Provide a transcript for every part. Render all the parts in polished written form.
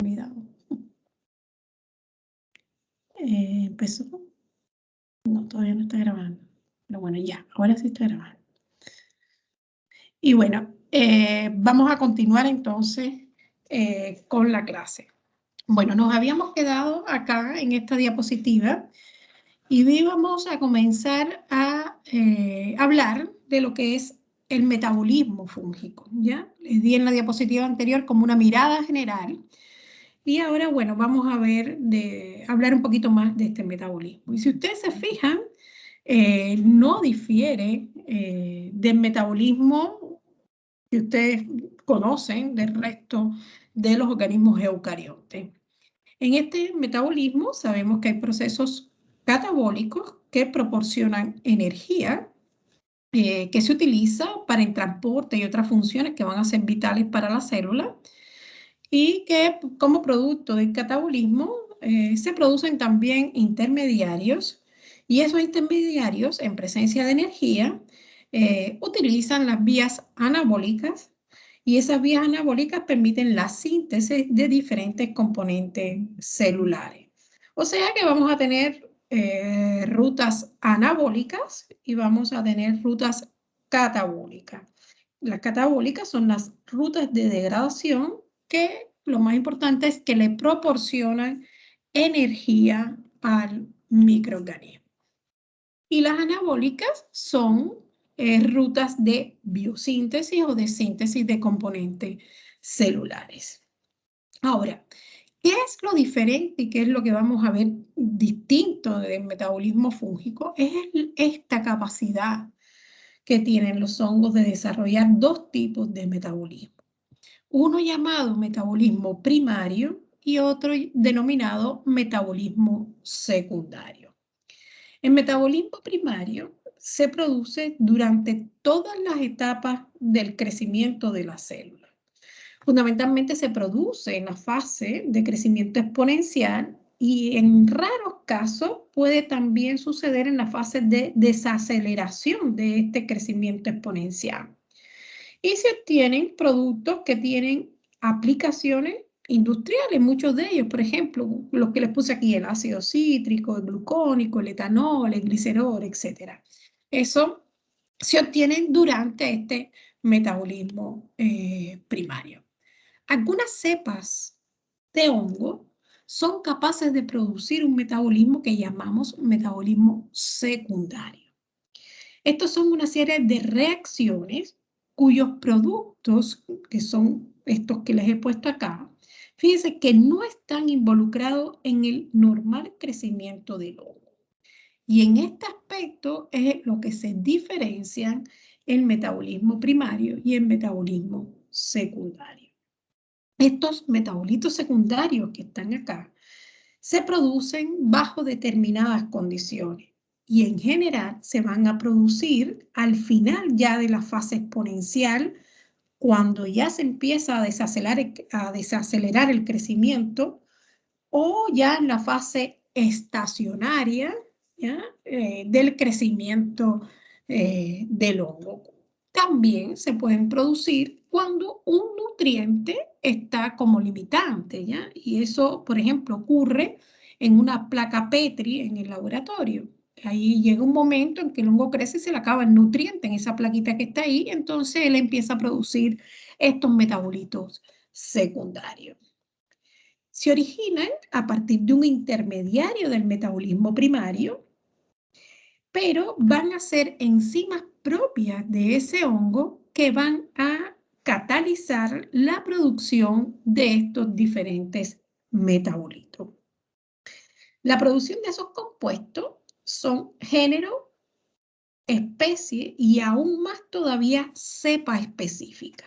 Cuidado. ¿Empezó? No, todavía no está grabando. Pero bueno, ya, ahora sí está grabando. Y bueno, vamos a continuar entonces con la clase. Bueno, nos habíamos quedado acá en esta diapositiva y íbamos a comenzar a hablar de lo que es el metabolismo fúngico, ¿ya? Les di en la diapositiva anterior como una mirada general. Y ahora, bueno, vamos a hablar un poquito más de este metabolismo. Y si ustedes se fijan, no difiere del metabolismo que ustedes conocen del resto de los organismos eucariontes. En este metabolismo sabemos que hay procesos catabólicos que proporcionan energía que se utiliza para el transporte y otras funciones que van a ser vitales para la célula y que como producto del catabolismo se producen también intermediarios y esos intermediarios en presencia de energía utilizan las vías anabólicas y esas vías anabólicas permiten la síntesis de diferentes componentes celulares. O sea que vamos a tener rutas anabólicas y vamos a tener rutas catabólicas. Las catabólicas son las rutas de degradación que lo más importante es que le proporcionan energía al microorganismo. Y las anabólicas son rutas de biosíntesis o de síntesis de componentes celulares. Ahora, ¿qué es lo diferente y qué es lo que vamos a ver distinto del metabolismo fúngico? Es esta capacidad que tienen los hongos de desarrollar dos tipos de metabolismo. Uno llamado metabolismo primario y otro denominado metabolismo secundario. El metabolismo primario se produce durante todas las etapas del crecimiento de la célula. Fundamentalmente se produce en la fase de crecimiento exponencial y en raros casos puede también suceder en la fase de desaceleración de este crecimiento exponencial. Y se obtienen productos que tienen aplicaciones industriales, muchos de ellos, por ejemplo, los que les puse aquí, el ácido cítrico, el glucónico, el etanol, el glicerol, etc. Eso se obtiene durante este metabolismo primario. Algunas cepas de hongo son capaces de producir un metabolismo que llamamos metabolismo secundario. Estos son una serie de reacciones cuyos productos, que son estos que les he puesto acá, fíjense que no están involucrados en el normal crecimiento del hongo. Y en este aspecto es lo que se diferencian el metabolismo primario y el metabolismo secundario. Estos metabolitos secundarios que están acá se producen bajo determinadas condiciones y en general se van a producir al final ya de la fase exponencial, cuando ya se empieza a desacelerar el crecimiento, o ya en la fase estacionaria, ¿ya? Del crecimiento del hongo. También se pueden producir cuando un nutriente está como limitante, ¿ya? Y eso, por ejemplo, ocurre en una placa Petri en el laboratorio. Ahí llega un momento en que el hongo crece y se le acaba el nutriente en esa plaquita que está ahí, entonces él empieza a producir estos metabolitos secundarios. Se originan a partir de un intermediario del metabolismo primario, pero van a ser enzimas propias de ese hongo que van a catalizar la producción de estos diferentes metabolitos. La producción de esos compuestos son género, especie y aún más todavía cepa específica.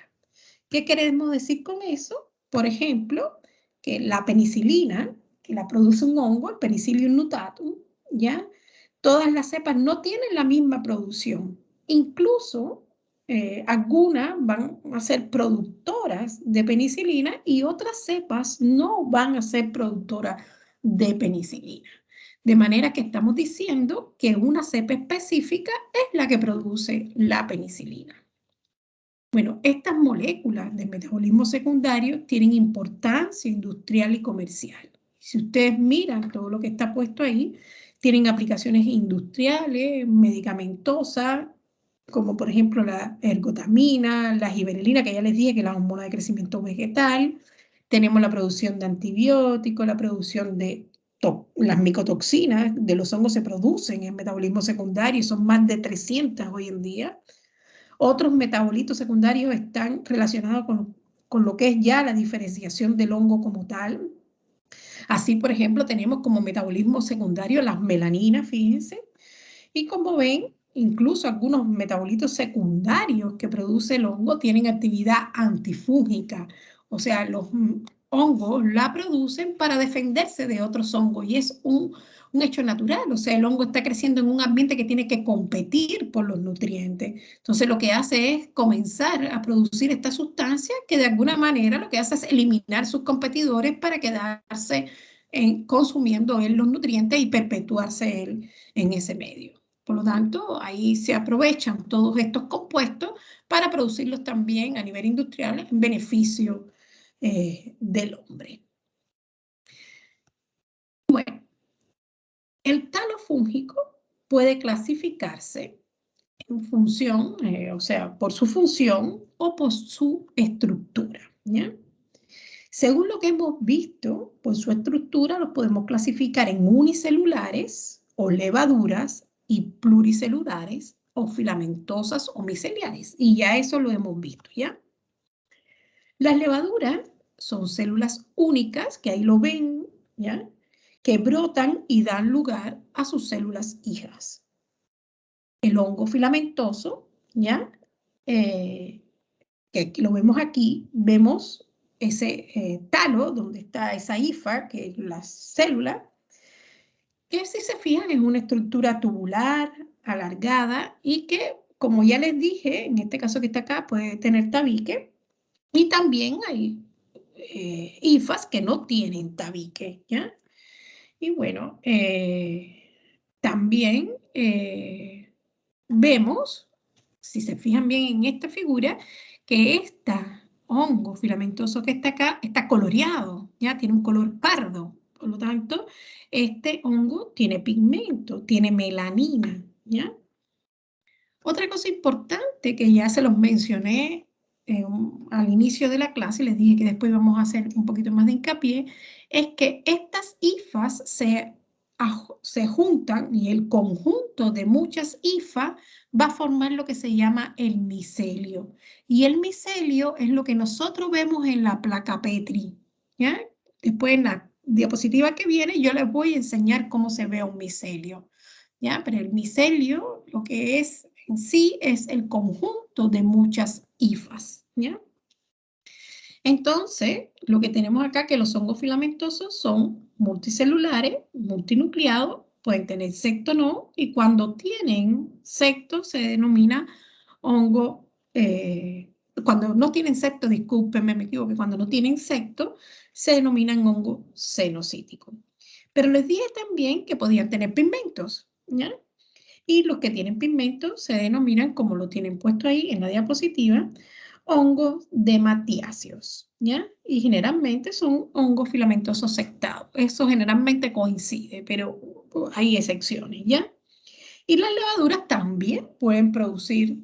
¿Qué queremos decir con eso? Por ejemplo, que la penicilina, que la produce un hongo, el Penicillium nutatum, ¿ya? Todas las cepas no tienen la misma producción. Incluso algunas van a ser productoras de penicilina y otras cepas no van a ser productoras de penicilina. De manera que estamos diciendo que una cepa específica es la que produce la penicilina. Bueno, estas moléculas de metabolismo secundario tienen importancia industrial y comercial. Si ustedes miran todo lo que está puesto ahí, tienen aplicaciones industriales, medicamentosas, como por ejemplo la ergotamina, la giberelina, que ya les dije que es la hormona de crecimiento vegetal. Tenemos la producción de antibióticos, la producción de las micotoxinas de los hongos se producen en metabolismo secundario, son más de 300 hoy en día. Otros metabolitos secundarios están relacionados con lo que es ya la diferenciación del hongo como tal. Así, por ejemplo, tenemos como metabolismo secundario las melaninas, fíjense, y como ven, incluso algunos metabolitos secundarios que produce el hongo tienen actividad antifúngica, o sea, los hongos la producen para defenderse de otros hongos y es un hecho natural, o sea, el hongo está creciendo en un ambiente que tiene que competir por los nutrientes. Entonces lo que hace es comenzar a producir esta sustancia que de alguna manera lo que hace es eliminar sus competidores para quedarse consumiendo él los nutrientes y perpetuarse él en ese medio. Por lo tanto, ahí se aprovechan todos estos compuestos para producirlos también a nivel industrial en beneficio del hombre. Bueno, el talo fúngico puede clasificarse en función, o sea, por su función o por su estructura, ¿ya? Según lo que hemos visto, por su estructura los podemos clasificar en unicelulares o levaduras y pluricelulares o filamentosas o miceliales. Y ya eso lo hemos visto, ¿ya? Las levaduras son células únicas, que ahí lo ven, ¿ya? Que brotan y dan lugar a sus células hijas. El hongo filamentoso, ¿ya? Que lo vemos aquí, vemos ese talo donde está esa hifa, que es la célula, que si se fijan es una estructura tubular, alargada y que, como ya les dije, en este caso que está acá, puede tener tabique y también hay hifas que no tienen tabique, ¿ya? Y bueno, también vemos, si se fijan bien en esta figura, que este hongo filamentoso que está acá está coloreado, ya tiene un color pardo. Por lo tanto, este hongo tiene pigmento, tiene melanina, ¿ya? Otra cosa importante que ya se los mencioné al inicio de la clase, les dije que después vamos a hacer un poquito más de hincapié, es que estas hifas se juntan y el conjunto de muchas hifas va a formar lo que se llama el micelio. Y el micelio es lo que nosotros vemos en la placa Petri, ¿ya? Después en la diapositiva que viene yo les voy a enseñar cómo se ve un micelio, ¿ya? Pero el micelio lo que es en sí es el conjunto de muchas hifas, ¿ya? Entonces, lo que tenemos acá que los hongos filamentosos son multicelulares, multinucleados, pueden tener secto o no, y cuando tienen secto se denomina hongo, cuando no tienen secto, discúlpenme, me equivoqué, cuando no tienen secto se denominan hongo cenocítico. Pero les dije también que podían tener pigmentos, ¿ya? Y los que tienen pigmentos se denominan, como lo tienen puesto ahí en la diapositiva, hongos dematiáceos, ¿ya? Y generalmente son hongos filamentosos sectados. Eso generalmente coincide, pero hay excepciones, ¿ya? Y las levaduras también pueden producir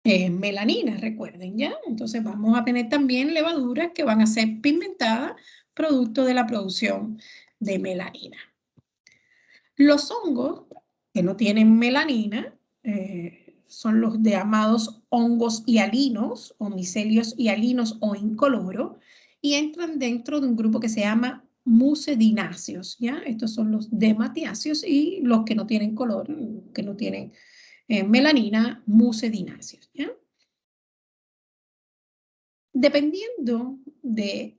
melanina, recuerden, ¿ya? Entonces vamos a tener también levaduras que van a ser pigmentadas producto de la producción de melanina. Los hongos que no tienen melanina son los llamados hongos hialinos o micelios hialinos o incoloros y entran dentro de un grupo que se llama musedináceos, ¿ya? Estos son los dematiáceos y los que no tienen color, que no tienen melanina, musedináceos, ¿ya? Dependiendo de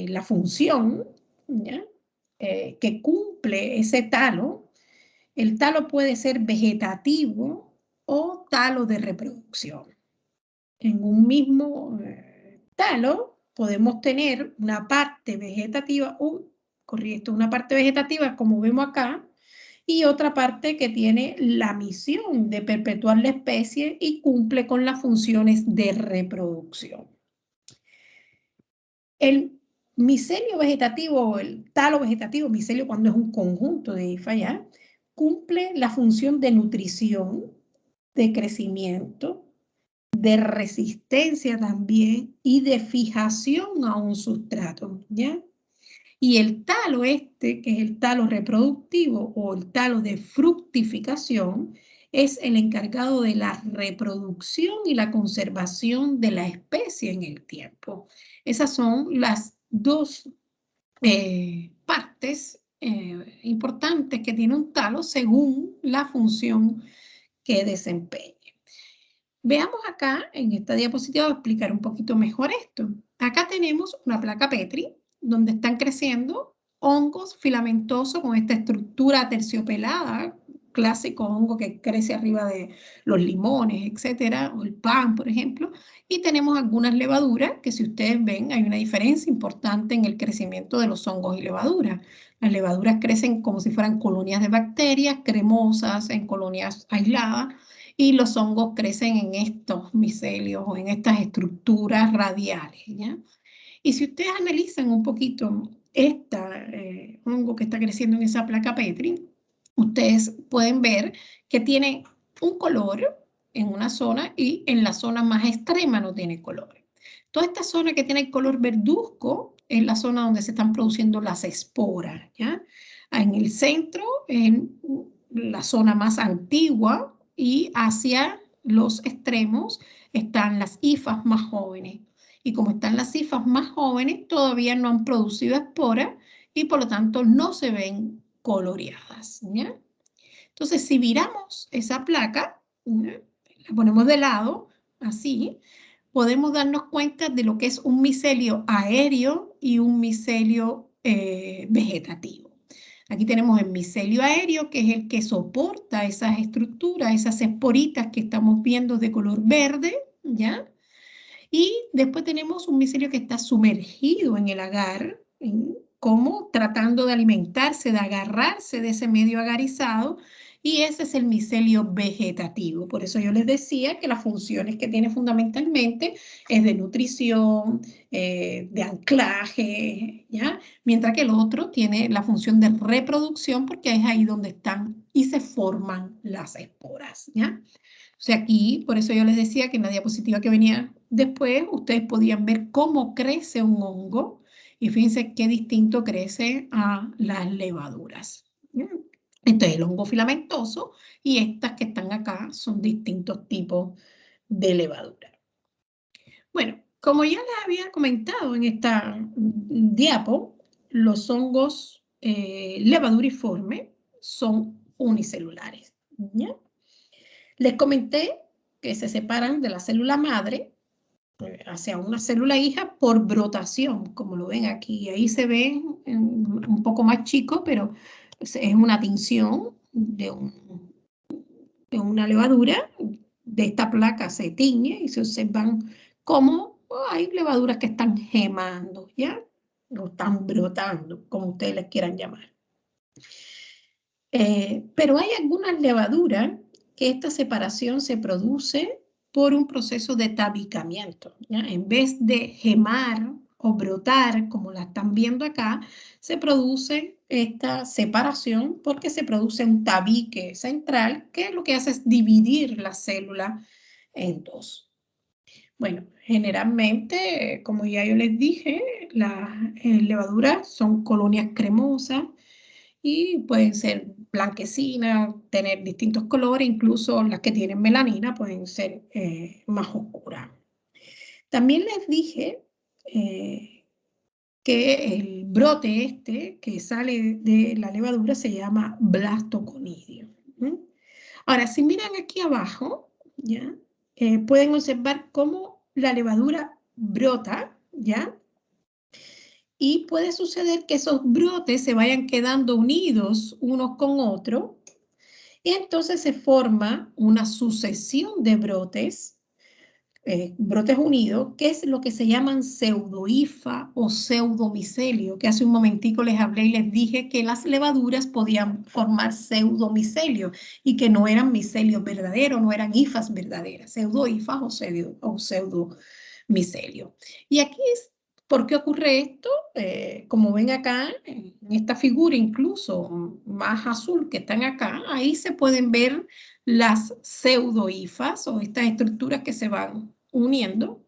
la función, ¿ya? Que cumple ese talo, el talo puede ser vegetativo o talo de reproducción. En un mismo talo podemos tener una parte vegetativa, una parte vegetativa como vemos acá, y otra parte que tiene la misión de perpetuar la especie y cumple con las funciones de reproducción. El micelio vegetativo o el talo vegetativo, micelio cuando es un conjunto de hifas, ¿ya? Cumple la función de nutrición, de crecimiento, de resistencia también y de fijación a un sustrato, ¿ya? Y el talo que es el talo reproductivo o el talo de fructificación, es el encargado de la reproducción y la conservación de la especie en el tiempo. Esas son las dos partes importantes que tiene un talo según la función que desempeña. Veamos acá, en esta diapositiva, voy a explicar un poquito mejor esto. Acá tenemos una placa Petri, donde están creciendo hongos filamentosos con esta estructura terciopelada, clásico hongo que crece arriba de los limones, etcétera, o el pan, por ejemplo. Y tenemos algunas levaduras, que si ustedes ven, hay una diferencia importante en el crecimiento de los hongos y levaduras. Las levaduras crecen como si fueran colonias de bacterias, cremosas, en colonias aisladas, y los hongos crecen en estos micelios o en estas estructuras radiales, ¿ya? Y si ustedes analizan un poquito este hongo que está creciendo en esa placa Petri, ustedes pueden ver que tiene un color en una zona y en la zona más extrema no tiene color. Toda esta zona que tiene el color verduzco es la zona donde se están produciendo las esporas, ¿ya? En el centro, en la zona más antigua, y hacia los extremos están las hifas más jóvenes. Y como están las hifas más jóvenes, todavía no han producido esporas y por lo tanto no se ven coloreadas, ¿ya? Entonces, si viramos esa placa, ¿ya?, la ponemos de lado, así, podemos darnos cuenta de lo que es un micelio aéreo y un micelio vegetativo. Aquí tenemos el micelio aéreo, que es el que soporta esas estructuras, esas esporitas que estamos viendo de color verde, ¿ya? Y después tenemos un micelio que está sumergido en el agar, como tratando de alimentarse, de agarrarse de ese medio agarizado, y ese es el micelio vegetativo. Por eso yo les decía que las funciones que tiene fundamentalmente es de nutrición, de anclaje, ¿ya? Mientras que el otro tiene la función de reproducción, porque es ahí donde están y se forman las esporas, ¿ya? O sea, aquí, por eso yo les decía que en la diapositiva que venía después, ustedes podían ver cómo crece un hongo y fíjense qué distinto crece a las levaduras. Este es el hongo filamentoso y estas que están acá son distintos tipos de levadura. Bueno, como ya les había comentado en esta diapo, los hongos levaduriformes son unicelulares, ¿ya? Les comenté que se separan de la célula madre hacia una célula hija por brotación, como lo ven aquí. Ahí se ve un poco más chico, pero es una tinción de una levadura. De esta placa se tiñe y se observan cómo hay levaduras que están gemando, ¿ya? O están brotando, como ustedes les quieran llamar. Pero hay algunas levaduras que esta separación se produce por un proceso de tabicamiento, ¿ya? En vez de gemar o brotar, como la están viendo acá, se produce esta separación porque se produce un tabique central que lo que hace es dividir la célula en dos. Bueno, generalmente, como ya yo les dije, las levaduras son colonias cremosas y pueden ser blanquecinas, tener distintos colores, incluso las que tienen melanina pueden ser más oscuras. También les dije que el brote que sale de la levadura se llama blastoconidio. Ahora, si miran aquí abajo, ¿ya? Pueden observar cómo la levadura brota, ¿ya? Y puede suceder que esos brotes se vayan quedando unidos unos con otros y entonces se forma una sucesión de brotes brotes unidos, que es lo que se llaman pseudohifa o pseudomicelio, que hace un momentico les hablé y les dije que las levaduras podían formar pseudomicelio y que no eran micelios verdaderos, no eran hifas verdaderas, pseudohifas o pseudomicelio. Y aquí es, ¿por qué ocurre esto? Como ven acá, en esta figura incluso más azul que están acá, ahí se pueden ver las pseudohifas o estas estructuras que se van uniendo.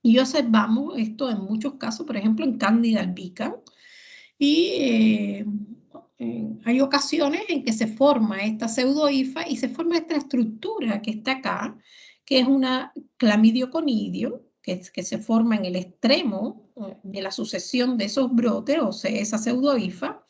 Y observamos esto en muchos casos, por ejemplo, en Candida albicans. Y hay ocasiones en que se forma esta pseudohifa y se forma esta estructura que está acá, que es una clamidioconidio, que se forma en el extremo de la sucesión de esos brotes, o sea, esa pseudohifa.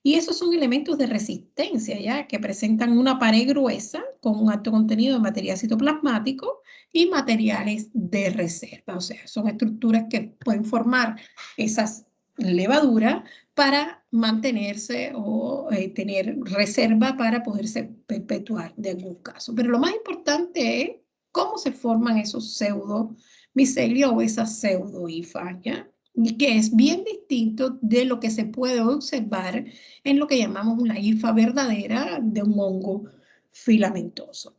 Y esos son elementos de resistencia, ¿ya? Que presentan una pared gruesa con un alto contenido de material citoplasmático y materiales de reserva. O sea, son estructuras que pueden formar esas levaduras para mantenerse o tener reserva para poderse perpetuar de algún caso. Pero lo más importante es cómo se forman esos pseudomicelios o esas pseudohifas, ¿ya? Y que es bien distinto de lo que se puede observar en lo que llamamos una hifa verdadera de un hongo filamentoso.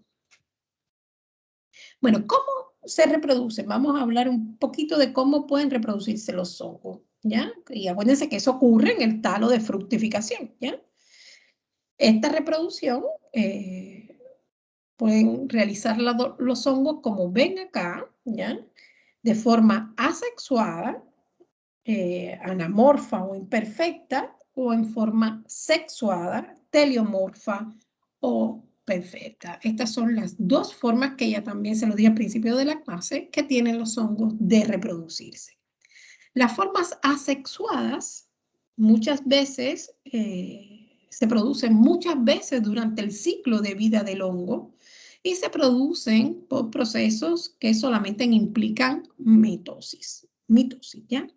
Bueno, ¿cómo se reproducen? Vamos a hablar un poquito de cómo pueden reproducirse los hongos, ¿ya? Y acuérdense que eso ocurre en el talo de fructificación, ¿ya? Esta reproducción pueden realizar los hongos como ven acá, ¿ya? De forma asexuada, anamorfa o imperfecta, o en forma sexuada, teleomorfa o perfecta. Estas son las dos formas que ya también se lo di al principio de la clase que tienen los hongos de reproducirse. Las formas asexuadas muchas veces se producen muchas veces durante el ciclo de vida del hongo y se producen por procesos que solamente implican mitosis, ¿ya?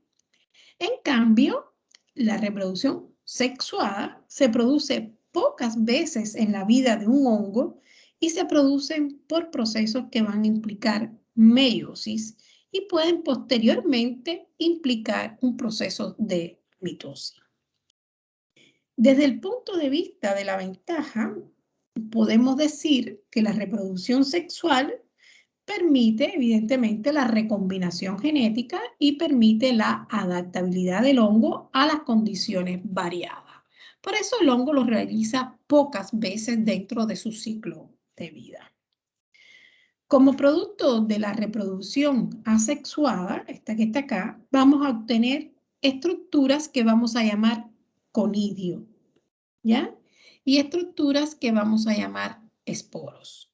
En cambio, la reproducción sexuada se produce pocas veces en la vida de un hongo y se producen por procesos que van a implicar meiosis y pueden posteriormente implicar un proceso de mitosis. Desde el punto de vista de la ventaja, podemos decir que la reproducción sexual permite, evidentemente, la recombinación genética y permite la adaptabilidad del hongo a las condiciones variadas. Por eso el hongo lo realiza pocas veces dentro de su ciclo de vida. Como producto de la reproducción asexuada, esta que está acá, vamos a obtener estructuras que vamos a llamar conidio, ¿ya? Y estructuras que vamos a llamar esporos.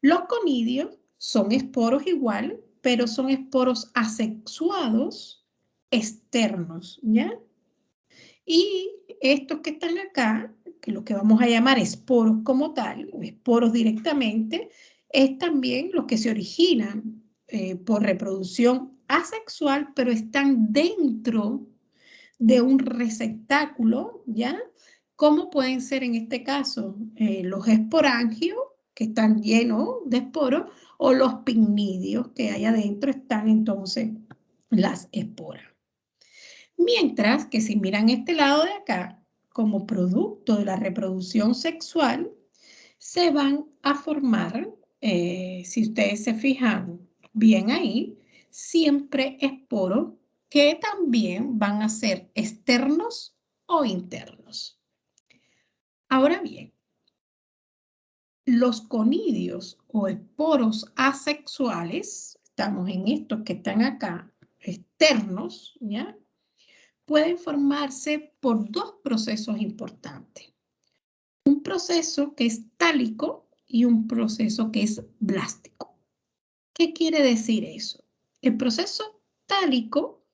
Los conidios son esporos igual, pero son esporos asexuados externos, ¿ya? Y estos que están acá, que lo que vamos a llamar esporos como tal, o esporos directamente, es también los que se originan por reproducción asexual, pero están dentro de un receptáculo, ¿ya? Como pueden ser en este caso los esporangios, que están llenos de esporos, o los picnidios, que ahí adentro están entonces las esporas. Mientras que si miran este lado de acá, como producto de la reproducción sexual, se van a formar, si ustedes se fijan bien ahí, siempre esporos que también van a ser externos o internos. Ahora bien, los conidios o esporos asexuales, estamos en estos que están acá, externos, ¿ya? Pueden formarse por dos procesos importantes. Un proceso que es tálico y un proceso que es blástico. ¿Qué quiere decir eso? El proceso tálico,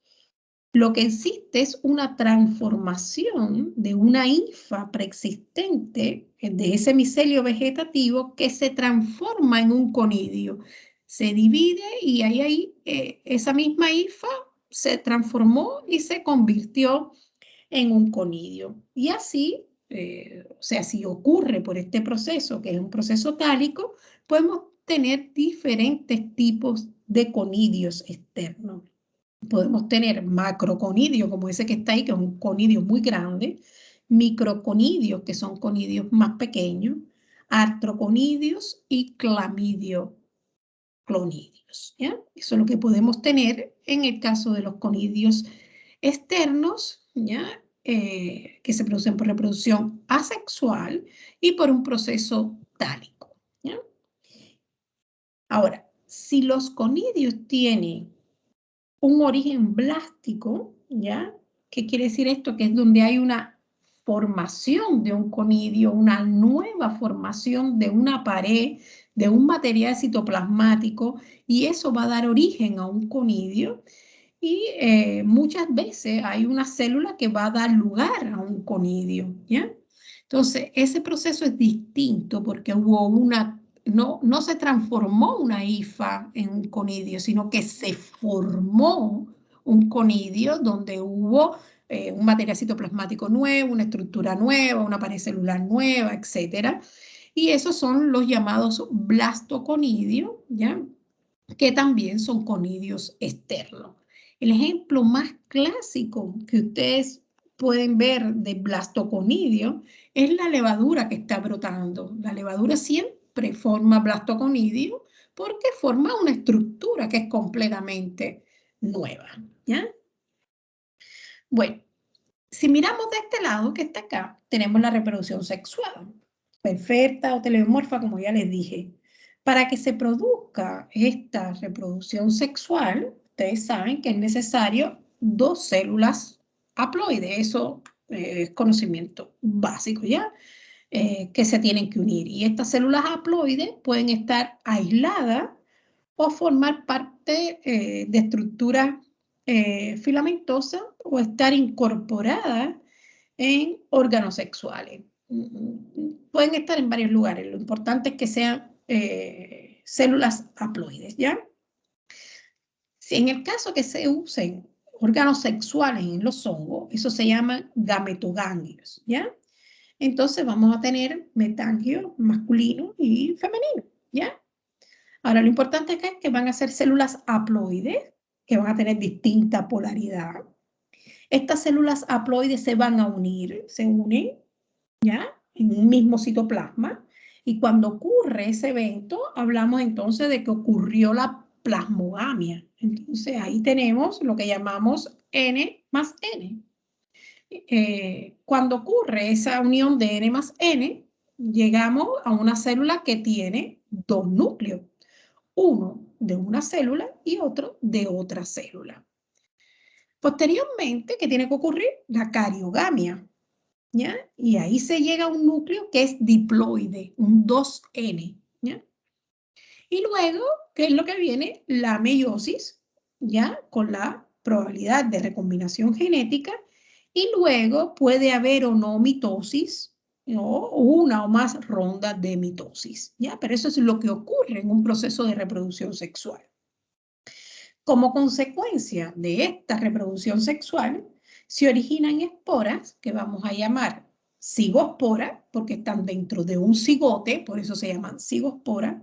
lo que existe es una transformación de una hifa preexistente de ese micelio vegetativo que se transforma en un conidio. Se divide y ahí esa misma hifa se transformó y se convirtió en un conidio. Y así, o sea, si ocurre por este proceso, que es un proceso tálico, podemos tener diferentes tipos de conidios externos. Podemos tener macroconidios, como ese que está ahí, que es un conidio muy grande, microconidios, que son conidios más pequeños, artroconidios y clamidioclonidios, ¿ya? Eso es lo que podemos tener en el caso de los conidios externos, ¿ya? Que se producen por reproducción asexual y por un proceso tálico, ¿ya? Ahora, si los conidios tienen un origen blástico, ¿ya? ¿Qué quiere decir esto? Que es donde hay una formación de un conidio, una nueva formación de una pared, de un material citoplasmático, y eso va a dar origen a un conidio. Y muchas veces hay una célula que va a dar lugar a un conidio, ¿ya? Entonces, ese proceso es distinto porque hubo una, no se transformó una hifa en un conidio, sino que se formó un conidio donde hubo un material citoplasmático nuevo, una estructura nueva, una pared celular nueva, etc. Y esos son los llamados blastoconidios, ¿ya? Que también son conidios externos. El ejemplo más clásico que ustedes pueden ver de blastoconidio es la levadura que está brotando. La levadura siempre forma blastoconidio porque forma una estructura que es completamente nueva, ¿ya? Bueno, si miramos de este lado que está acá, tenemos la reproducción sexual, perfecta o teleomorfa, como ya les dije. Para que se produzca esta reproducción sexual, ustedes saben que es necesario 2 células haploides. Eso es conocimiento básico, ¿ya? Que se tienen que unir. Y estas células haploides pueden estar aisladas o formar parte de estructuras filamentosas o estar incorporadas en órganos sexuales. Pueden estar en varios lugares. Lo importante es que sean células haploides, ¿ya? Si en el caso que se usen órganos sexuales en los hongos, eso se llama gametoganglios, ¿ya? Entonces vamos a tener metangios masculino y femenino, ¿ya? Ahora, lo importante acá es que van a ser células haploides, que van a tener distinta polaridad. Estas células haploides se van a unir, se unen, ¿ya? En un mismo citoplasma. Y cuando ocurre ese evento, hablamos entonces de que ocurrió la plasmogamia. Entonces, ahí tenemos lo que llamamos N más N. Cuando ocurre esa unión de N más N, llegamos a una célula que tiene 2 núcleos. Uno de una célula y otro de otra célula. Posteriormente, ¿qué tiene que ocurrir? La cariogamia, ¿ya? Y ahí se llega a un núcleo que es diploide, un 2N, ¿ya? Y luego, ¿qué es lo que viene? La meiosis, ¿ya? Con la probabilidad de recombinación genética. Y luego puede haber o no mitosis, o una o más rondas de mitosis, ¿ya? Pero eso es lo que ocurre en un proceso de reproducción sexual. Como consecuencia de esta reproducción sexual, se originan esporas que vamos a llamar cigosporas, porque están dentro de un cigote, por eso se llaman cigosporas,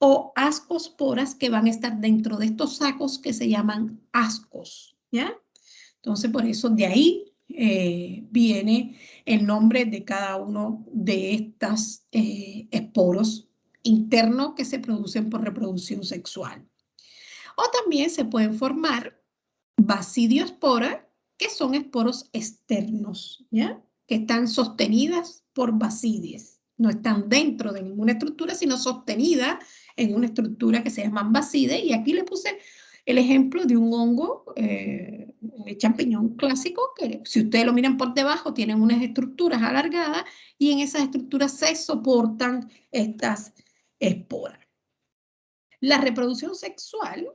o ascosporas que van a estar dentro de estos sacos que se llaman ascos, ¿ya? Entonces, por eso de ahí viene el nombre de cada uno de estos esporos internos que se producen por reproducción sexual. O también se pueden formar basidiosporas, que son esporos externos, ¿ya? Que están sostenidas por basidias. No están dentro de ninguna estructura, sino sostenidas en una estructura que se llaman basidias. Y aquí le puse el ejemplo de un hongo, el champiñón clásico, que si ustedes lo miran por debajo, tienen unas estructuras alargadas y en esas estructuras se soportan estas esporas. La reproducción sexual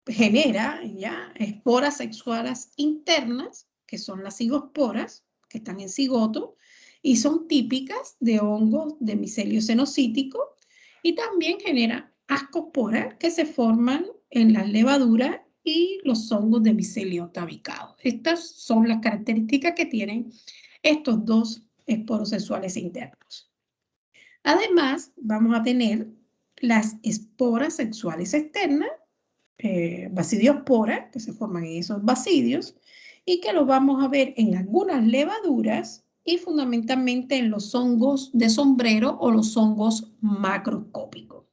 genera ya esporas sexuales internas, que son las cigosporas, que están en cigoto, y son típicas de hongos de micelio cenocítico, y también genera ascosporas que se forman en las levaduras y los hongos de micelio tabicado. Estas son las características que tienen estos dos esporos sexuales internos. Además, vamos a tener las esporas sexuales externas, basidiosporas, que se forman en esos basidios, y que los vamos a ver en algunas levaduras y fundamentalmente en los hongos de sombrero o los hongos macroscópicos.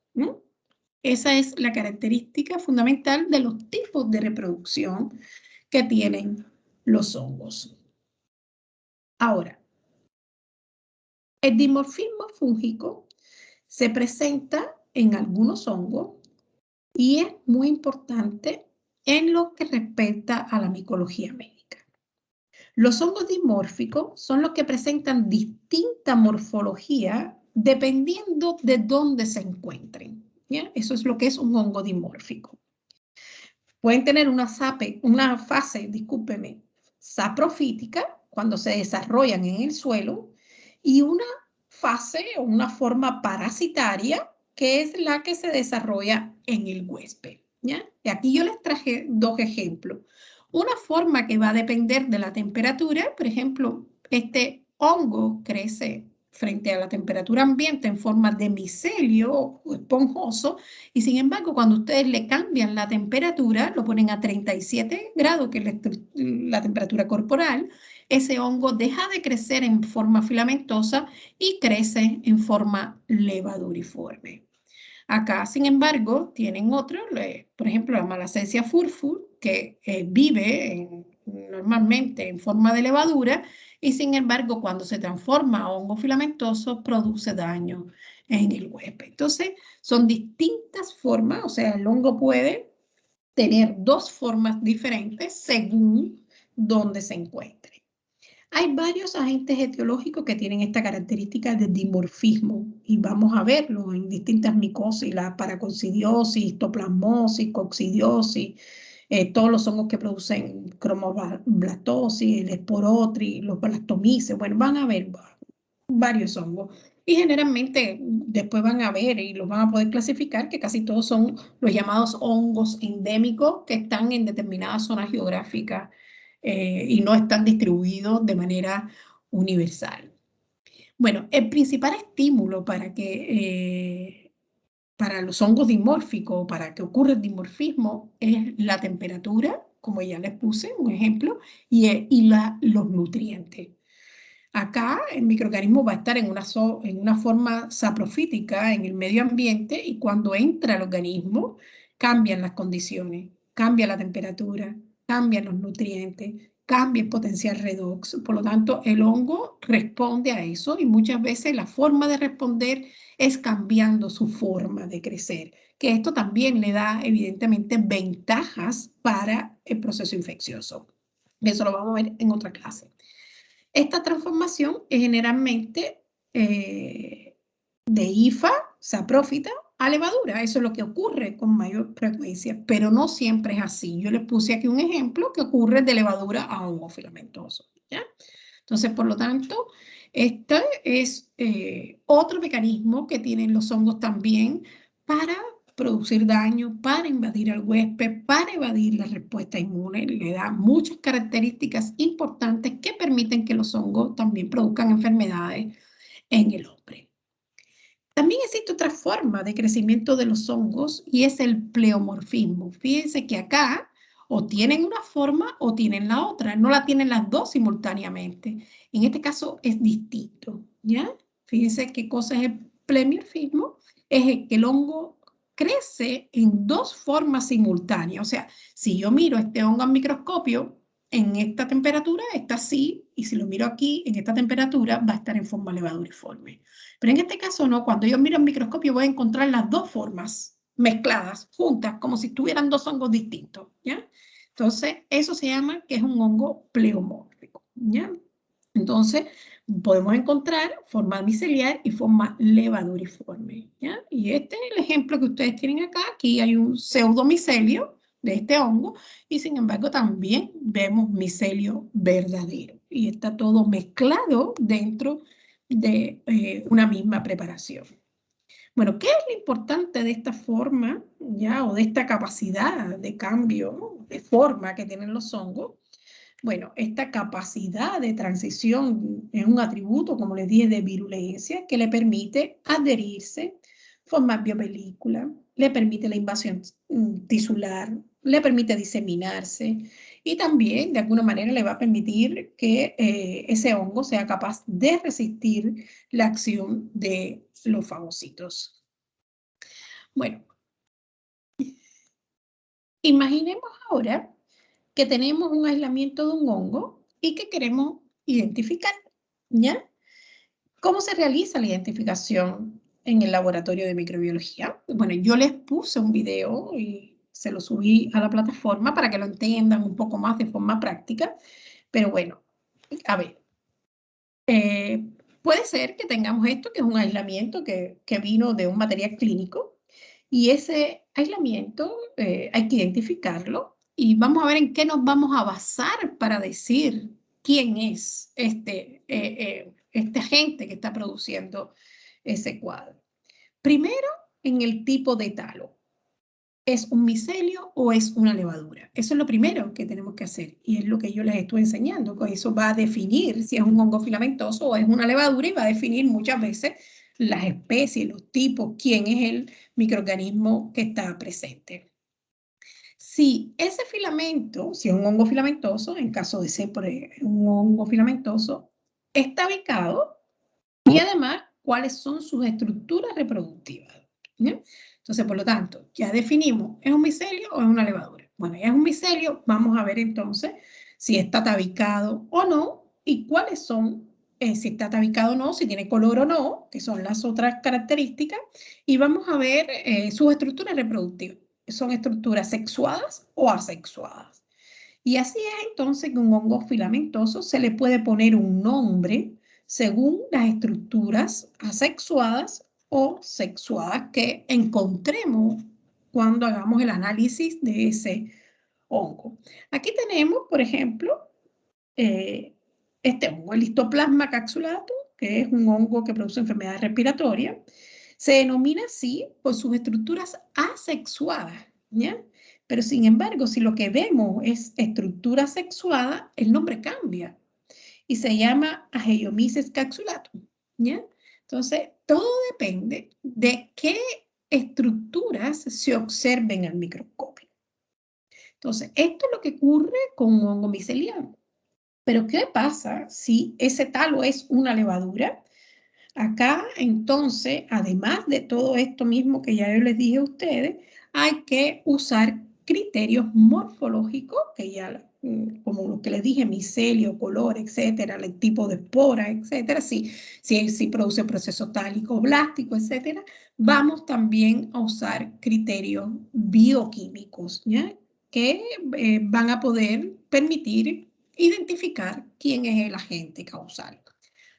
Esa es la característica fundamental de los tipos de reproducción que tienen los hongos. Ahora, el dimorfismo fúngico se presenta en algunos hongos y es muy importante en lo que respecta a la micología médica. Los hongos dimórficos son los que presentan distinta morfología dependiendo de dónde se encuentren. ¿Ya? Eso es lo que es un hongo dimórfico. Pueden tener una fase, saprofítica, cuando se desarrollan en el suelo, y una fase o una forma parasitaria, que es la que se desarrolla en el huésped. ¿Ya? Y aquí yo les traje dos ejemplos. Una forma que va a depender de la temperatura, por ejemplo, este hongo crece frente a la temperatura ambiente en forma de micelio o esponjoso, y sin embargo, cuando ustedes le cambian la temperatura, lo ponen a 37 grados, que es la temperatura corporal, ese hongo deja de crecer en forma filamentosa y crece en forma levaduriforme. Acá, sin embargo, tienen otro, por ejemplo, la Malassezia furfur, que vive normalmente en forma de levadura y, sin embargo, cuando se transforma a hongo filamentoso, produce daño en el huésped. Entonces, son distintas formas, o sea, el hongo puede tener dos formas diferentes según dónde se encuentre. Hay varios agentes etiológicos que tienen esta característica de dimorfismo y vamos a verlo en distintas micosis, la paracoccidiosis, histoplasmosis, coccidiosis, todos los hongos que producen cromoblastosis, el esporotri, los blastomices, bueno, van a ver varios hongos. Y generalmente después van a ver y los van a poder clasificar que casi todos son los llamados hongos endémicos que están en determinadas zonas geográficas y no están distribuidos de manera universal. Bueno, el principal estímulo para los hongos dimórficos, para que ocurra el dimorfismo, es la temperatura, como ya les puse un ejemplo, y los nutrientes. Acá el microorganismo va a estar en una forma saprofítica en el medio ambiente y cuando entra el organismo cambian las condiciones, cambia la temperatura, cambian los nutrientes, cambia el potencial redox. Por lo tanto, el hongo responde a eso y muchas veces la forma de responder es cambiando su forma de crecer, que esto también le da evidentemente ventajas para el proceso infeccioso. Eso lo vamos a ver en otra clase. Esta transformación es generalmente de hifa, saprófita, a levadura. Eso es lo que ocurre con mayor frecuencia, pero no siempre es así. Yo les puse aquí un ejemplo que ocurre de levadura a hongo filamentoso. ¿Ya? Entonces, por lo tanto, este es otro mecanismo que tienen los hongos también para producir daño, para invadir al huésped, para evadir la respuesta inmune. Le da muchas características importantes que permiten que los hongos también produzcan enfermedades en el hombre. También existe otra forma de crecimiento de los hongos y es el pleomorfismo. Fíjense que acá o tienen una forma o tienen la otra, no la tienen las dos simultáneamente. En este caso es distinto, ¿ya? Fíjense qué cosa es el pleomorfismo, es que el hongo crece en dos formas simultáneas. O sea, si yo miro este hongo al microscopio, en esta temperatura está así, y si lo miro aquí, en esta temperatura, va a estar en forma levaduriforme. Pero en este caso no, cuando yo miro el microscopio voy a encontrar las dos formas mezcladas, juntas, como si estuvieran dos hongos distintos, ¿ya? Entonces, eso se llama que es un hongo pleomórfico, ¿ya? Entonces, podemos encontrar forma micelial y forma levaduriforme, ¿ya? Y este es el ejemplo que ustedes tienen acá. Aquí hay un pseudomicelio de este hongo y sin embargo también vemos micelio verdadero y está todo mezclado dentro de una misma preparación. Bueno, ¿qué es lo importante de esta forma, ya, o de esta capacidad de cambio, de forma que tienen los hongos? Bueno, esta capacidad de transición es un atributo, como les dije, de virulencia que le permite adherirse, formar biopelícula, le permite la invasión tisular, le permite diseminarse y también de alguna manera le va a permitir que ese hongo sea capaz de resistir la acción de los fagocitos. Bueno, imaginemos ahora que tenemos un aislamiento de un hongo y que queremos identificar, ¿ya? ¿Cómo se realiza la identificación en el laboratorio de microbiología? Bueno, yo les puse un video y se lo subí a la plataforma para que lo entiendan un poco más de forma práctica, pero bueno, a ver, puede ser que tengamos esto, que es un aislamiento que vino de un material clínico, y ese aislamiento hay que identificarlo y vamos a ver en qué nos vamos a basar para decir quién es este agente que está produciendo ese cuadro. Primero, en el tipo de talo. ¿Es un micelio o es una levadura? Eso es lo primero que tenemos que hacer y es lo que yo les estoy enseñando. Pues eso va a definir si es un hongo filamentoso o es una levadura y va a definir muchas veces las especies, los tipos, quién es el microorganismo que está presente. Si ese filamento, si es un hongo filamentoso, en caso de ser un hongo filamentoso, está ubicado y además cuáles son sus estructuras reproductivas. ¿Ya? Entonces, por lo tanto, ya definimos, ¿es un micelio o es una levadura? Bueno, ya es un micelio, vamos a ver entonces si está tabicado o no y cuáles son, si está tabicado o no, si tiene color o no, que son las otras características, y vamos a ver sus estructuras reproductivas. ¿Son estructuras sexuadas o asexuadas? Y así es entonces que un hongo filamentoso se le puede poner un nombre según las estructuras asexuadas o sexuadas que encontremos cuando hagamos el análisis de ese hongo. Aquí tenemos, por ejemplo, este hongo, el Histoplasma capsulatum, que es un hongo que produce enfermedades respiratorias. Se denomina así por sus estructuras asexuadas, ¿ya? Pero sin embargo, si lo que vemos es estructura sexuada, el nombre cambia y se llama Ageomyces capsulatum, ¿ya? Entonces, todo depende de qué estructuras se observen al microscopio. Entonces, esto es lo que ocurre con un hongo miceliano. Pero ¿qué pasa si ese talo es una levadura? Acá, entonces, además de todo esto mismo que ya yo les dije a ustedes, hay que usar criterios morfológicos, que ya, como lo que les dije, micelio, color, etcétera, el tipo de espora, etcétera, si produce proceso tálico, blástico, etcétera, vamos también a usar criterios bioquímicos, ¿ya? Que van a poder permitir identificar quién es el agente causal.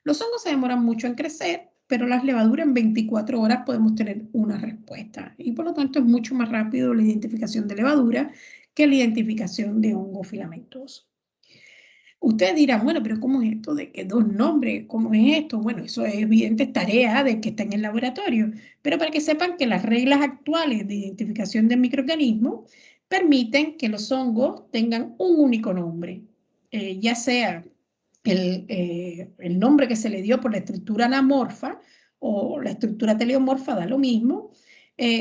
Los hongos se demoran mucho en crecer, pero las levaduras en 24 horas podemos tener una respuesta y por lo tanto es mucho más rápido la identificación de levadura que la identificación de hongo filamentoso. Ustedes dirán, bueno, pero ¿cómo es esto de que dos nombres? ¿Cómo es esto? Bueno, eso es evidente, es tarea del que está en el laboratorio, pero para que sepan que las reglas actuales de identificación del microorganismo permiten que los hongos tengan un único nombre, ya sea el nombre que se le dio por la estructura anamorfa o la estructura teleomorfa, da lo mismo,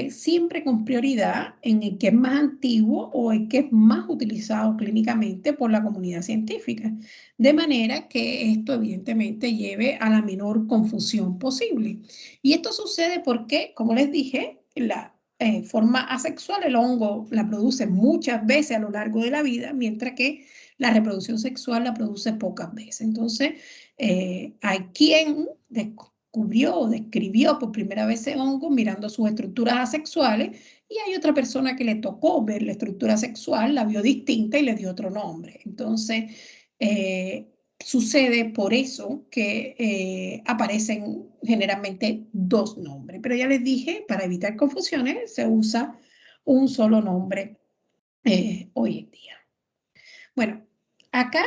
siempre con prioridad en el que es más antiguo o el que es más utilizado clínicamente por la comunidad científica, de manera que esto evidentemente lleve a la menor confusión posible. Y esto sucede porque, como les dije, la forma asexual, el hongo la produce muchas veces a lo largo de la vida, mientras que la reproducción sexual la produce pocas veces. Entonces, hay quien descubrió o describió por primera vez ese hongo mirando sus estructuras asexuales y hay otra persona que le tocó ver la estructura sexual, la vio distinta y le dio otro nombre. Entonces, sucede por eso que aparecen generalmente dos nombres. Pero ya les dije, para evitar confusiones, se usa un solo nombre hoy en día. Bueno, acá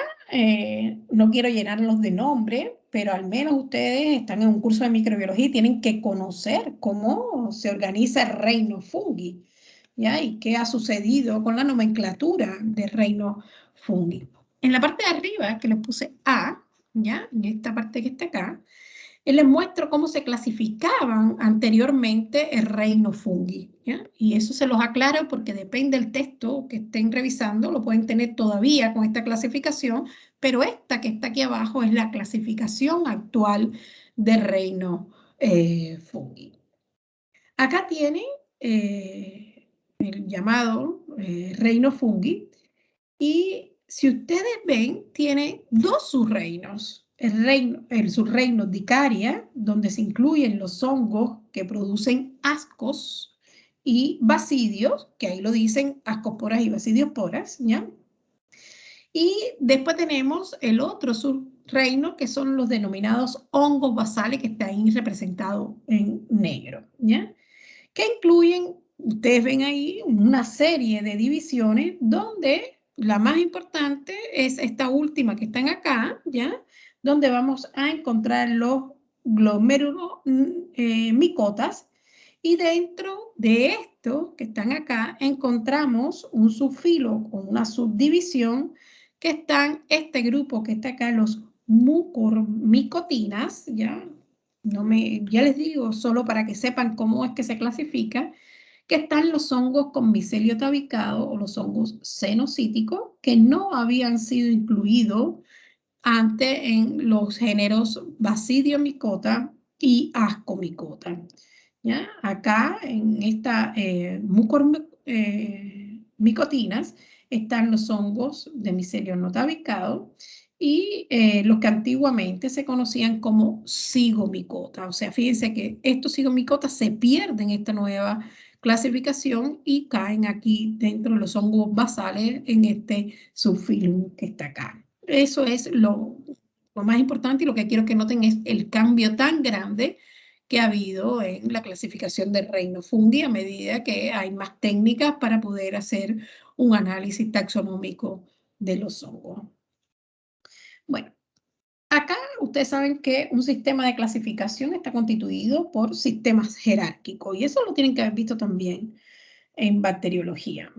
no quiero llenarlos de nombre, pero al menos ustedes están en un curso de microbiología y tienen que conocer cómo se organiza el reino fungi, ¿ya? Y qué ha sucedido con la nomenclatura del reino fungi. En la parte de arriba, que le puse A, ¿ya? En esta parte que está acá, les muestro cómo se clasificaban anteriormente el reino fungi, ¿ya? Y eso se los aclaro porque depende del texto que estén revisando, lo pueden tener todavía con esta clasificación, pero esta que está aquí abajo es la clasificación actual del reino fungi. Acá tienen el llamado reino fungi, y si ustedes ven, tiene dos subreinos. El subreino Dicaria, donde se incluyen los hongos que producen ascos y basidios, que ahí lo dicen, ascosporas y basidiosporas, ¿ya? Y después tenemos el otro subreino, que son los denominados hongos basales, que está ahí representado en negro, ¿ya? Que incluyen, ustedes ven ahí, una serie de divisiones donde la más importante es esta última que están acá, ¿ya? Donde vamos a encontrar los glomerulomicotas, y dentro de estos que están acá encontramos un subfilo con una subdivisión que están este grupo que está acá, los mucormicotinas, ¿ya? Ya les digo, solo para que sepan cómo es que se clasifica, que están los hongos con micelio tabicado o los hongos cenocíticos, que no habían sido incluidos antes en los géneros Basidiomycota y Ascomycota. ¿Ya? Acá en esta mucormicotinas están los hongos de micelio no tabicado y los que antiguamente se conocían como zigomicota. O sea, fíjense que estos zigomicotas se pierden en esta nueva clasificación y caen aquí dentro de los hongos basales en este subfilum que está acá. Eso es lo más importante, y lo que quiero que noten es el cambio tan grande que ha habido en la clasificación del reino fungi a medida que hay más técnicas para poder hacer un análisis taxonómico de los hongos. Bueno, acá ustedes saben que un sistema de clasificación está constituido por sistemas jerárquicos, y eso lo tienen que haber visto también en bacteriología.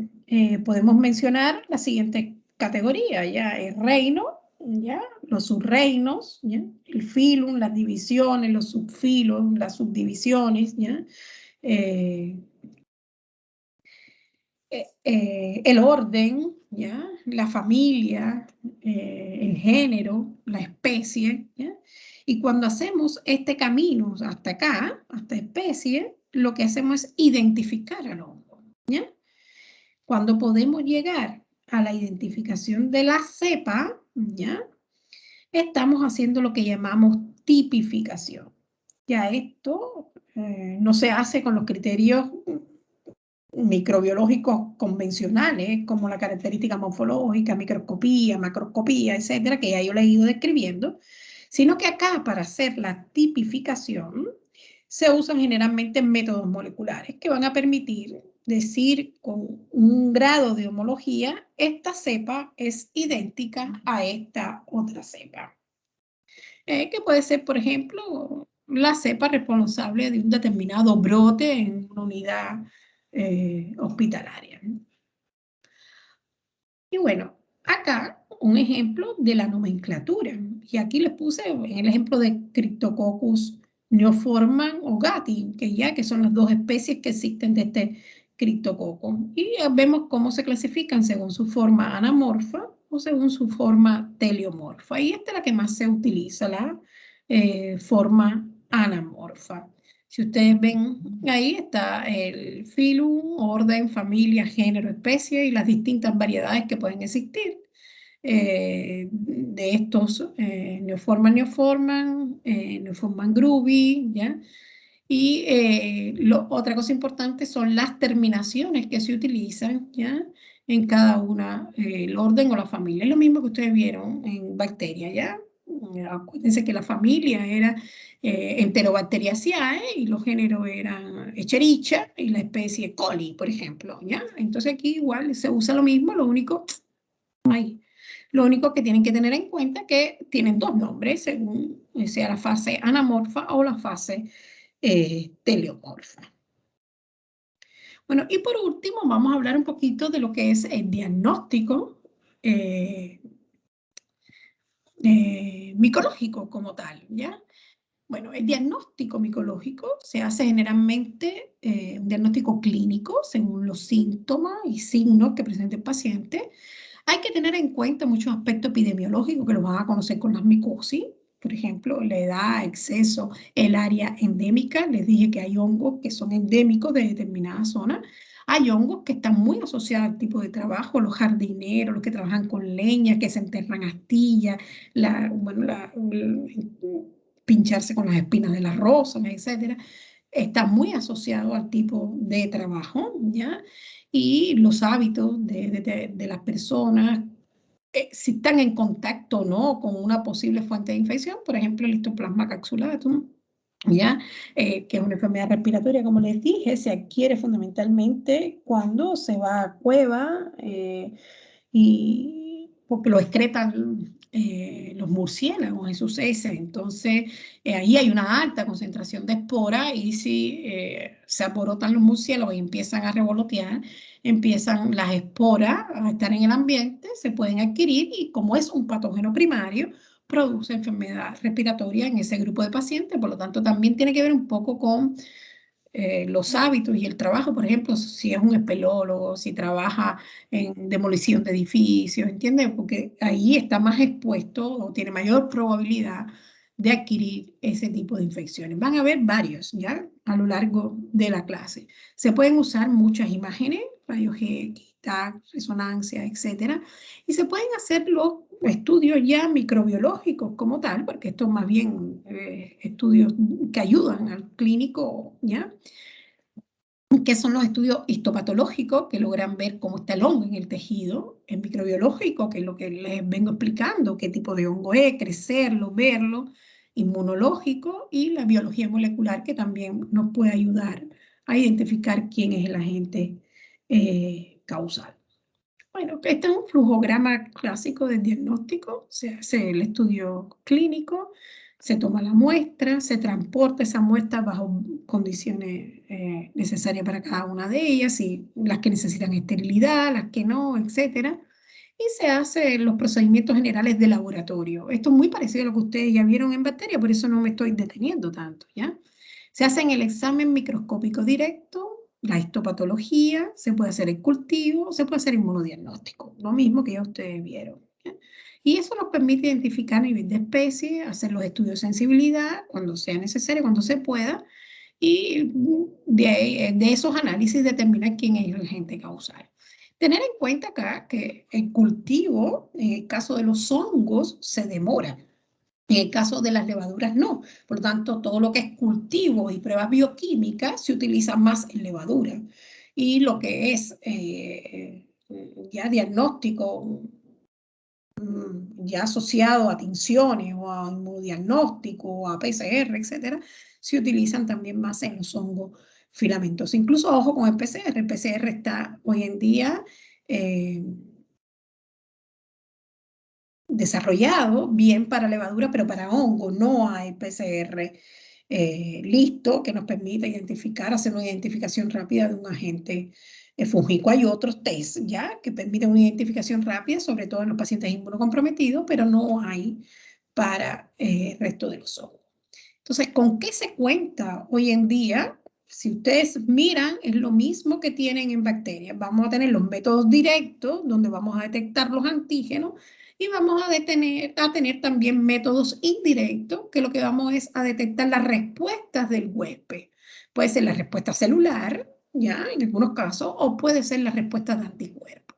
Podemos mencionar la siguiente categoría, ya el reino, ya los subreinos, ya el filum, las divisiones, los subfilos, las subdivisiones, ya el orden, ya la familia, el género, la especie, ¿ya? Y cuando hacemos este camino hasta acá, hasta especie, lo que hacemos es identificar al hongo, ¿ya? Cuando podemos llegar a la identificación de la cepa, ¿ya? Estamos haciendo lo que llamamos tipificación. Ya esto no se hace con los criterios microbiológicos convencionales, como la característica morfológica, microscopía, macroscopía, etcétera, que ya yo le he ido describiendo, sino que acá, para hacer la tipificación, se usan generalmente métodos moleculares que van a permitir decir con un grado de homología, esta cepa es idéntica a esta otra cepa. Que puede ser, por ejemplo, la cepa responsable de un determinado brote en una unidad hospitalaria. Y bueno, acá un ejemplo de la nomenclatura. Y aquí les puse el ejemplo de Cryptococcus neoformans o gatti, que son las dos especies que existen de este criptococo. Y vemos cómo se clasifican según su forma anamorfa o según su forma teleomorfa. Y esta es la que más se utiliza, la forma anamorfa. Si ustedes ven, ahí está el filum, orden, familia, género, especie y las distintas variedades que pueden existir de estos neoforman groovy, ¿ya? Y otra cosa importante son las terminaciones que se utilizan, ¿ya? En cada una, el orden o la familia. Es lo mismo que ustedes vieron en bacterias, ¿ya? Acuérdense que la familia era Enterobacteriaceae y los géneros eran Escherichia y la especie coli, por ejemplo, ¿ya? Entonces aquí igual se usa lo mismo, lo único que tienen que tener en cuenta es que tienen dos nombres según sea la fase anamorfa o la fase teleomorfa. Bueno, y por último vamos a hablar un poquito de lo que es el diagnóstico micológico como tal, ¿ya? Bueno, el diagnóstico micológico se hace generalmente un diagnóstico clínico según los síntomas y signos que presenta el paciente. Hay que tener en cuenta muchos aspectos epidemiológicos que los van a conocer con las micosis. Por ejemplo, la edad, exceso, el área endémica. Les dije que hay hongos que son endémicos de determinada zona. Hay hongos que están muy asociados al tipo de trabajo, los jardineros, los que trabajan con leña, que se enterran astillas, pincharse con las espinas de las rosas, etcétera. Está muy asociado al tipo de trabajo, ¿ya? Y los hábitos de las personas, si están en contacto o no con una posible fuente de infección, por ejemplo, el Histoplasma capsulatum, ¿ya? Que es una enfermedad respiratoria, como les dije, se adquiere fundamentalmente cuando se va a cueva y porque lo excretan los murciélagos en sus heces. Entonces, ahí hay una alta concentración de esporas y si se alborotan los murciélagos y empiezan a revolotear, empiezan las esporas a estar en el ambiente, se pueden adquirir y como es un patógeno primario, produce enfermedad respiratoria en ese grupo de pacientes. Por lo tanto, también tiene que ver un poco con los hábitos y el trabajo, por ejemplo, si es un espeleólogo, si trabaja en demolición de edificios, ¿entiendes? Porque ahí está más expuesto o tiene mayor probabilidad de adquirir ese tipo de infecciones. Van a haber varios, ¿ya? A lo largo de la clase. Se pueden usar muchas imágenes, rayos X, TAC, resonancia, etcétera, y se pueden hacer los estudios ya microbiológicos como tal, porque estos más bien estudios que ayudan al clínico, ¿ya? Que son los estudios histopatológicos, que logran ver cómo está el hongo en el tejido, el microbiológico, que es lo que les vengo explicando, qué tipo de hongo es, crecerlo, verlo, inmunológico, y la biología molecular, que también nos puede ayudar a identificar quién es el agente causal. Bueno, este es un flujograma clásico de diagnóstico. Se hace el estudio clínico, se toma la muestra, se transporta esa muestra bajo condiciones necesarias para cada una de ellas, y las que necesitan esterilidad, las que no, etcétera. Y se hacen los procedimientos generales de laboratorio. Esto es muy parecido a lo que ustedes ya vieron en bacteria, por eso no me estoy deteniendo tanto, ¿ya? Se hace el examen microscópico directo, la histopatología, se puede hacer el cultivo, se puede hacer inmunodiagnóstico, lo mismo que ya ustedes vieron, ¿ya? Y eso nos permite identificar a nivel de especie, hacer los estudios de sensibilidad cuando sea necesario, cuando se pueda, y de esos análisis determinar quién es el agente causal. Tener en cuenta acá que el cultivo, en el caso de los hongos, se demora. En el caso de las levaduras, no. Por lo tanto, todo lo que es cultivo y pruebas bioquímicas se utiliza más en levadura. Y lo que es ya diagnóstico, ya asociado a tinciones o a inmunodiagnóstico o a PCR, etcétera, se utilizan también más en los hongos filamentosos. Incluso, ojo con el PCR. El PCR está hoy en día desarrollado bien para levadura, pero para hongo no hay PCR listo que nos permita identificar, hacer una identificación rápida de un agente fúngico. Hay otros test ya que permiten una identificación rápida, sobre todo en los pacientes inmunocomprometidos, pero no hay para el resto de los hongos. Entonces, ¿con qué se cuenta hoy en día? Si ustedes miran, es lo mismo que tienen en bacterias. Vamos a tener los métodos directos, donde vamos a detectar los antígenos, y vamos a tener también métodos indirectos, que lo que vamos es a detectar las respuestas del huésped. Puede ser la respuesta celular, ya, en algunos casos, o puede ser la respuesta de anticuerpos.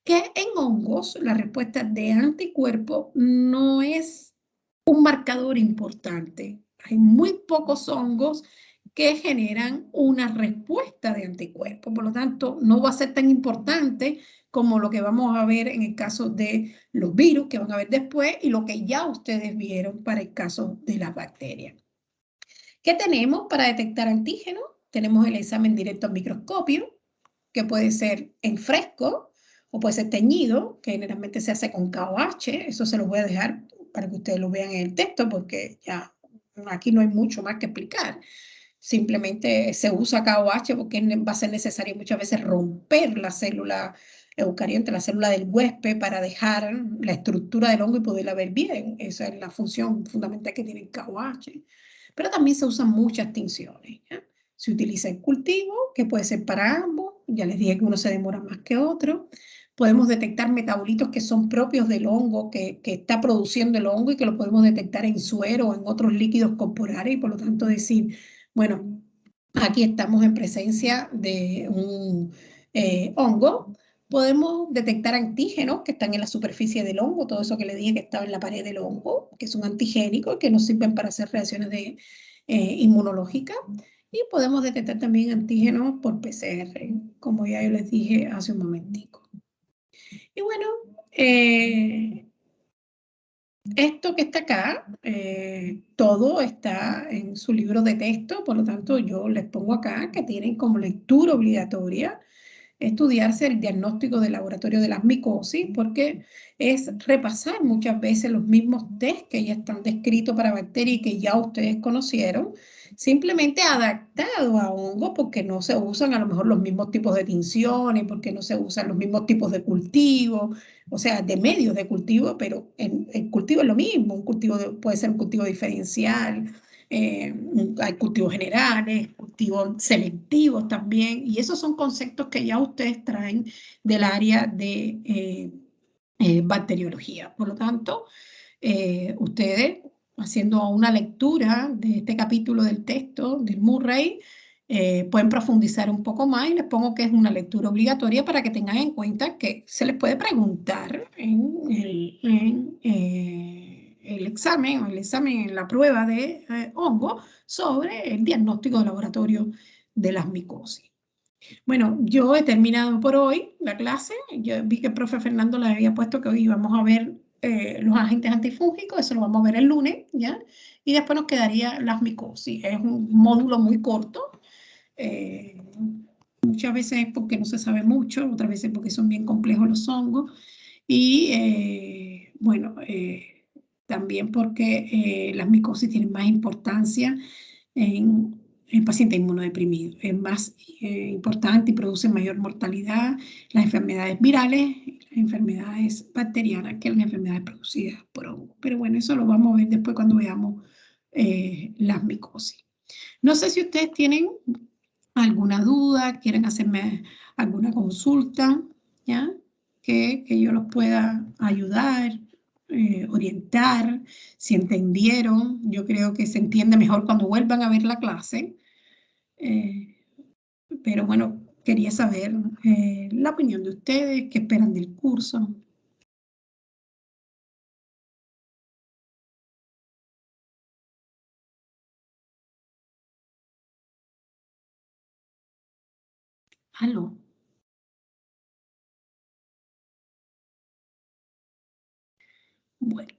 Que en hongos, la respuesta de anticuerpos no es un marcador importante. Hay muy pocos hongos que generan una respuesta de anticuerpos. Por lo tanto, no va a ser tan importante como lo que vamos a ver en el caso de los virus, que van a ver después, y lo que ya ustedes vieron para el caso de las bacterias. ¿Qué tenemos para detectar antígenos? Tenemos el examen directo al microscopio, que puede ser en fresco o puede ser teñido, que generalmente se hace con KOH. Eso se los voy a dejar para que ustedes lo vean en el texto, porque ya aquí no hay mucho más que explicar. Simplemente se usa KOH porque va a ser necesario muchas veces romper la célula eucarionte, la célula del huésped, para dejar la estructura del hongo y poderla ver bien. Esa es la función fundamental que tiene el KOH. Pero también se usan muchas tinciones, ¿ya? Se utiliza el cultivo, que puede ser para ambos. Ya les dije que uno se demora más que otro. Podemos detectar metabolitos que son propios del hongo, que está produciendo el hongo y que lo podemos detectar en suero o en otros líquidos corporales y por lo tanto decir, bueno, aquí estamos en presencia de un hongo. Podemos detectar antígenos que están en la superficie del hongo, todo eso que le dije que estaba en la pared del hongo, que son antigénicos que nos sirven para hacer reacciones inmunológicas. Y podemos detectar también antígenos por PCR, como ya yo les dije hace un momentico. Y bueno, esto que está acá, todo está en su libro de texto, por lo tanto yo les pongo acá que tienen como lectura obligatoria estudiarse el diagnóstico del laboratorio de las micosis, porque es repasar muchas veces los mismos test que ya están descritos para bacterias y que ya ustedes conocieron, simplemente adaptado a hongo, porque no se usan a lo mejor los mismos tipos de tinciones, porque no se usan los mismos tipos de cultivo, o sea, de medios de cultivo, pero el cultivo es lo mismo, un cultivo puede ser un cultivo diferencial, hay cultivos generales, cultivos selectivos también, y esos son conceptos que ya ustedes traen del área de bacteriología. Por lo tanto, ustedes, haciendo una lectura de este capítulo del texto del Murray, pueden profundizar un poco más y les pongo que es una lectura obligatoria para que tengan en cuenta que se les puede preguntar en el examen, en la prueba de hongo, sobre el diagnóstico de laboratorio de las micosis. Bueno, yo he terminado por hoy la clase. Yo vi que el profe Fernando le había puesto que hoy íbamos a ver los agentes antifúngicos, eso lo vamos a ver el lunes, ¿ya? Y después nos quedaría las micosis. Es un módulo muy corto. Muchas veces es porque no se sabe mucho, otras veces porque son bien complejos los hongos. Y bueno, también porque las micosis tienen más importancia en el paciente inmunodeprimido. Es más importante y produce mayor mortalidad las enfermedades virales, las enfermedades bacterianas que las enfermedades producidas por hongo. Pero bueno, eso lo vamos a ver después cuando veamos las micosis. No sé si ustedes tienen alguna duda, quieren hacerme alguna consulta, ¿ya? Que yo los pueda ayudar, orientar, si entendieron. Yo creo que se entiende mejor cuando vuelvan a ver la clase. Pero bueno, quería saber la opinión de ustedes, qué esperan del curso. Aló. Bueno,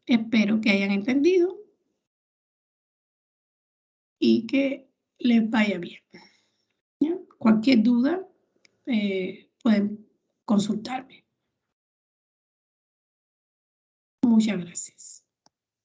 espero que hayan entendido y que les vaya bien, ¿ya? Cualquier duda pueden consultarme. Muchas gracias.